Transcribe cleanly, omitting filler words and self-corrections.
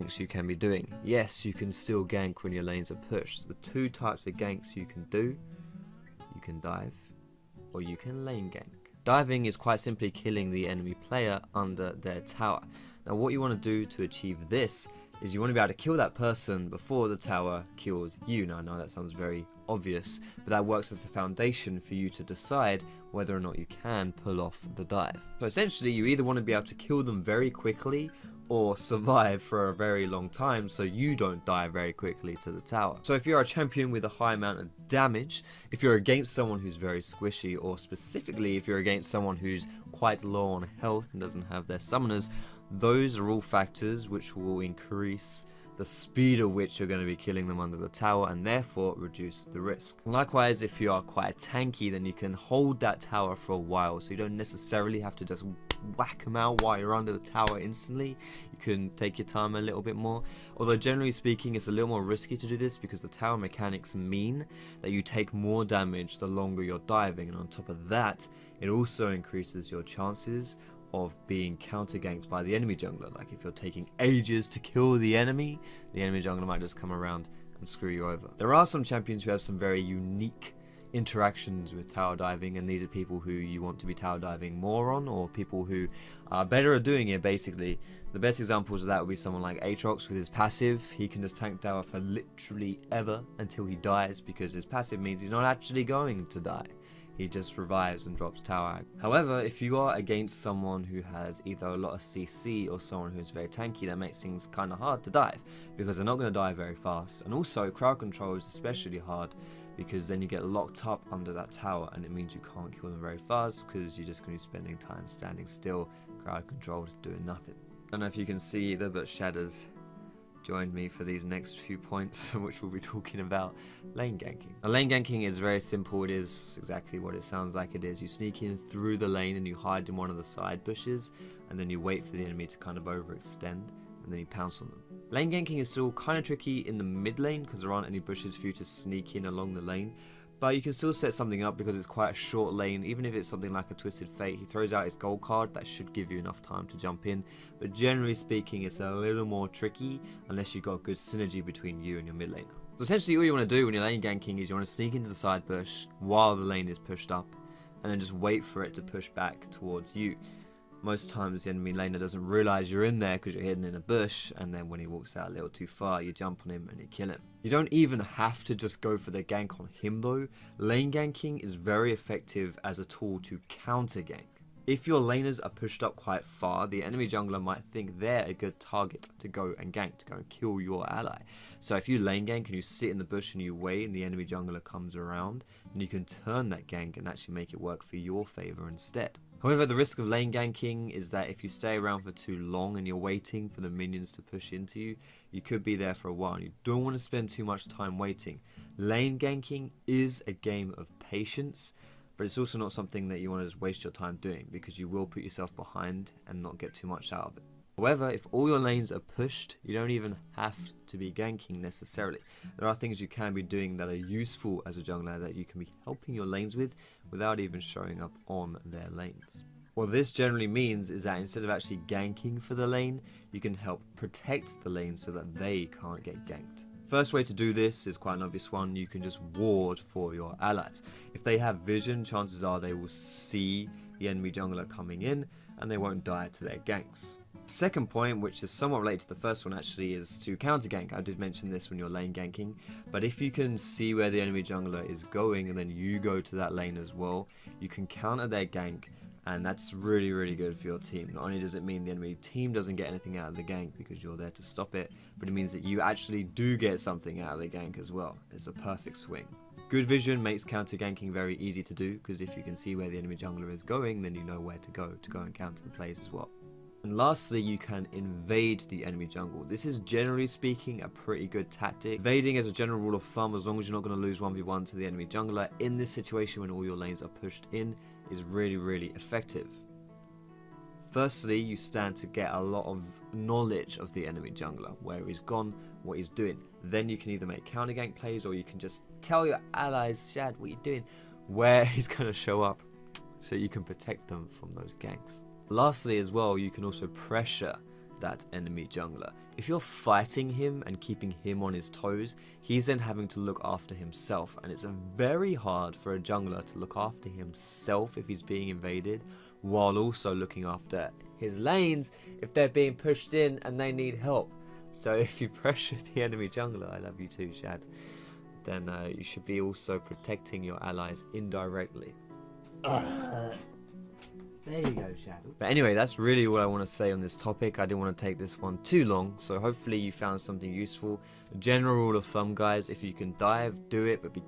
ganks you can be doing. Yes, you can still gank when your lanes are pushed. The two types of ganks you can do: you can dive or you can lane gank. Diving is quite simply killing the enemy player under their tower. Now what you want to do to achieve this is you want to be able to kill that person before the tower kills you. Now I know that sounds very obvious, but that works as the foundation for you to decide whether or not you can pull off the dive. So essentially you either want to be able to kill them very quickly or survive for a very long time so you don't die very quickly to the tower. So if you're a champion with a high amount of damage, if you're against someone who's very squishy, or specifically if you're against someone who's quite low on health and doesn't have their summoners, those are all factors which will increase the speed at which you're going to be killing them under the tower and therefore reduce the risk. Likewise, if you are quite tanky, then you can hold that tower for a while, so you don't necessarily have to just whack them out while you're under the tower instantly. You can take your time a little bit more, although generally speaking it's a little more risky to do this because the tower mechanics mean that you take more damage the longer you're diving, and on top of that it also increases your chances of being counter ganked by the enemy jungler. Like if you're taking ages to kill the enemy jungler might just come around and screw you over. There are some champions who have some very unique interactions with tower diving, and these are people who you want to be tower diving more on, or people who are better at doing it basically. The best examples of that would be someone like Aatrox with his passive. He can just tank tower for literally ever until he dies, because his passive means he's not actually going to die. He just revives and drops tower. However, if you are against someone who has either a lot of CC or someone who's very tanky, that makes things kind of hard to dive, because they're not going to die very fast. And also crowd control is especially hard, because then you get locked up under that tower and it means you can't kill them very fast because you're just going to be spending time standing still, crowd controlled, doing nothing. I don't know if you can see either, but Shadow's joined me for these next few points, which we'll be talking about lane ganking. Now, lane ganking is very simple. It is exactly what it sounds like it is. You sneak in through the lane and you hide in one of the side bushes, and then you wait for the enemy to kind of overextend, and then you pounce on them. Lane ganking is still kind of tricky in the mid lane because there aren't any bushes for you to sneak in along the lane, but you can still set something up because it's quite a short lane. Even if it's something like a Twisted Fate, he throws out his gold card, that should give you enough time to jump in, but generally speaking it's a little more tricky unless you've got good synergy between you and your mid laner. So essentially all you want to do when you're lane ganking is you want to sneak into the side bush while the lane is pushed up, and then just wait for it to push back towards you. Most times the enemy laner doesn't realize you're in there because you're hidden in a bush, and then when he walks out a little too far, you jump on him and you kill him. You don't even have to just go for the gank on him though. Lane ganking is very effective as a tool to counter gank. If your laners are pushed up quite far, the enemy jungler might think they're a good target to go and gank, to go and kill your ally. So if you lane gank and you sit in the bush and you wait and the enemy jungler comes around, and you can turn that gank and actually make it work for your favor instead. However, the risk of lane ganking is that if you stay around for too long and you're waiting for the minions to push into you, you could be there for a while and you don't want to spend too much time waiting. Lane ganking is a game of patience, but it's also not something that you want to just waste your time doing, because you will put yourself behind and not get too much out of it. However, if all your lanes are pushed, you don't even have to be ganking necessarily. There are things you can be doing that are useful as a jungler that you can be helping your lanes with without even showing up on their lanes. What this generally means is that instead of actually ganking for the lane, you can help protect the lane so that they can't get ganked. First way to do this is quite an obvious one. You can just ward for your allies. If they have vision, chances are they will see the enemy jungler coming in and they won't die to their ganks. Second point, which is somewhat related to the first one actually, is to counter gank. I did mention this when you're lane ganking, but if you can see where the enemy jungler is going and then you go to that lane as well, you can counter their gank, and that's really, really good for your team. Not only does it mean the enemy team doesn't get anything out of the gank because you're there to stop it, but it means that you actually do get something out of the gank as well. It's a perfect swing. Good vision makes counter ganking very easy to do, because if you can see where the enemy jungler is going, then you know where to go and counter the plays as well. And lastly, you can invade the enemy jungle. This is generally speaking a pretty good tactic. Invading, as a general rule of thumb, as long as you're not going to lose 1v1 to the enemy jungler in this situation when all your lanes are pushed in, is really, really effective. Firstly, you stand to get a lot of knowledge of the enemy jungler, where he's gone, what he's doing. Then you can either make counter gank plays, or you can just tell your allies, Shad, what you're doing, where he's going to show up, so you can protect them from those ganks. Lastly as well, you can also pressure that enemy jungler. If you're fighting him and keeping him on his toes, he's then having to look after himself, and it's very hard for a jungler to look after himself if he's being invaded, while also looking after his lanes if they're being pushed in and they need help. So if you pressure the enemy jungler, I love you too, Shad, then you should be also protecting your allies indirectly. There you go, Shadow. But anyway, that's really what I want to say on this topic. I didn't want to take this one too long, so hopefully you found something useful. General rule of thumb, guys, if you can dive, do it, but be